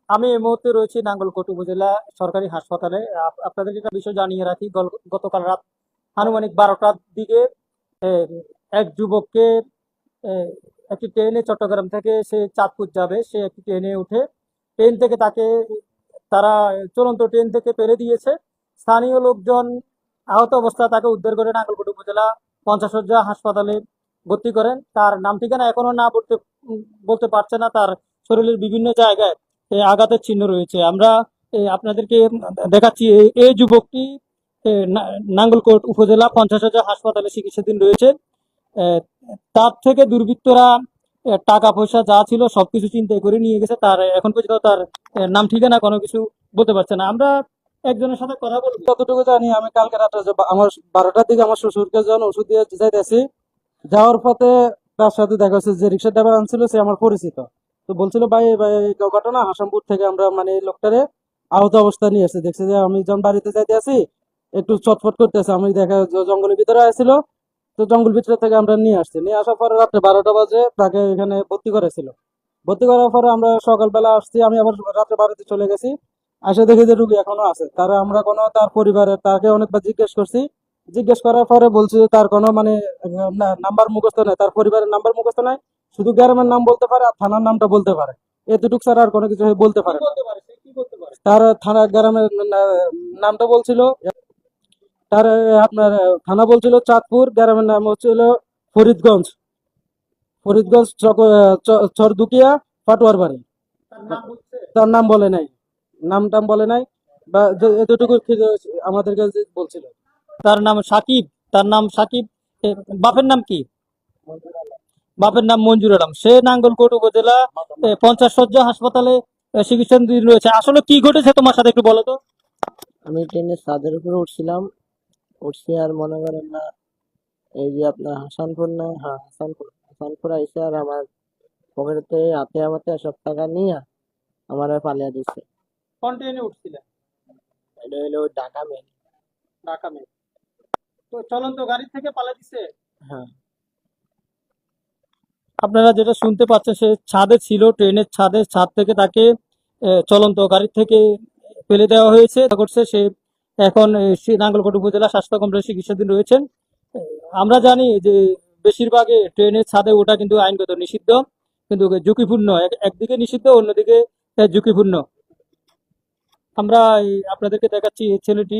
আমি এই মুহূর্তে রয়েছি নাঙ্গলকোট উপজেলা সরকারি হাসপাতালে। আপনাদেরকে একটা বিষয় জানিয়ে রাখি, গতকাল রাত আনুমানিক 12টার দিকে এ, এক যুবককে এ, একটি ট্রেনে চট্টগ্রাম থেকে সে চাঁদপুর যাবে, সে একটি ট্রেনে উঠে ট্রেন থেকে তারা চলন্ত ট্রেন থেকে ফেলে দিয়েছে। স্থানীয় লোকজন আহত অবস্থায় তাকে উদ্ধার করে নাঙ্গলকোট উপজেলা 50 শয্যা হাসপাতালে ভর্তি করেন। তার নাম ঠিকানা এখনো না বলতে পারছে না। তার শরীরের বিভিন্ন জায়গায় আঘাতের চিহ্ন রয়েছে। আমরা আপনাদেরকে দেখাচ্ছি, এই যুবকটি নাঙ্গলকোট উপজেলা 50 শয্যা হাসপাতালে চিকিৎসাধীন রয়েছে। আহ, তার থেকে দুর্বৃত্তরা টাকা পয়সা যা ছিল সবকিছু চিন্তাই করে নিয়ে গেছে। তার এখন পর্যন্ত তার নাম ঠিকানা কোনো কিছু বলতে পারছে না। আমরা একজনের সাথে কথা বলবো। যতটুকু জানি, আমি কালকে রাত্রে আমার 12টার দিকে আমার শ্বশুরকে যখন ওষুধ দিয়ে যাইতেছি, যাওয়ার পথে তার সাথে দেখা হচ্ছে যে রিক্সা ড্রাইভার আনছিল সে আমার পরিচিত। তো বলছিল, ভাই ভাই এই ঘটনা হাসামপুর থেকে আমরা মানে এই লোকটারে আহত অবস্থা নিয়ে এসে দেখছি যে আমি যখন বাড়িতে যাইতে আছি একটু চটফট করতেছে, আমি দেখা জঙ্গলের ভিতরে আসছিল। তো জঙ্গল ভিতরে থেকে আমরা নিয়ে আসছি, নিয়ে আসার পরে রাত্রে 12টা বাজে তাকে এখানে ভর্তি করেছিল। ভর্তি করার পরে আমরা সকালবেলা আসছি, আমি আবার রাত্রে বাড়িতে চলে গেছি। আসে দেখি যে রুগী এখনো আছে। তারা আমরা কোনো তার পরিবারের তাকে অনেকবার জিজ্ঞেস করছি। জিজ্ঞেস করার পরে বলছে যে তার কোনো মানে নাম্বার মুখস্থ নাই, তার পরিবারের নাম্বার মুখস্থ নাই, শুধু গ্রামের নাম বলতে পারে আর থানার নামটা বলতে পারে। এতটুকু ছাড়া আর কোনো কিছু সে বলতে কি পারে না। বলতে পারে, সে কি বলতে পারে? তার থানা গ্রামের নামটা বলছিল, তার আপনার থানা বলছিল চাঁদপুর, গ্রামের নাম হচ্ছিল ফরিদগঞ্জ। ফরিদগঞ্জ চরদুকিয়া পাটোয়ার বাড়ি। তার নাম বলছে? তার নাম বলে নাই, নাম টাম বলে নাই, বা এতটুকু আমাদেরকে বলছিল। তার নাম সাকিব। তার নাম সাকিব। এ, বাপের নাম কি? বাপের নাম মঞ্জুর আলম। সে নাঙ্গলকোট উপজেলা 50 শয্যা হাসপাতালে চিকিৎসাধীন রয়েছে। আসলে কি ঘটেছে তোমার সাথে একটু বলো তো। আমি ট্রেনের ছাদের উপরে উঠছিলাম। উঠছি আর মনে করেন না, এই যে আপনার হাসানপুর, না হ্যাঁ হাসানপুর, হাসানপুর আইসে আর আমার পকেটেতে হাতে আমাতে সব টাকা নিয়ে আমার পালিয়ে দিচ্ছে। কোন ট্রেনে উঠছিলে? এটা হলো ওই ঢাকা মেল। ঢাকা মেল। তো চলন্ত গাড়ি থেকে পালা দিছে? হ্যাঁ। আপনারা যেটা শুনতে পাচ্ছেন, সে ছাদে ছিল, ট্রেনের ছাদ থেকে তাকে চলন্ত গাড়ি থেকে ফেলে দেওয়া হয়েছে। করছে সে এখন সে নাঙ্গলকোট উপজেলা স্বাস্থ্য কমপ্লেক্সে চিকিৎসাধীন রয়েছেন। আমরা জানি যে বেশিরভাগই ট্রেনের ছাদে ওঠা কিন্তু আইনগত নিষিদ্ধ, কিন্তু ঝুঁকিপূর্ণ। একদিকে নিষিদ্ধ, অন্যদিকে ঝুঁকিপূর্ণ। আমরা আপনাদেরকে দেখাচ্ছি এই ছেলেটি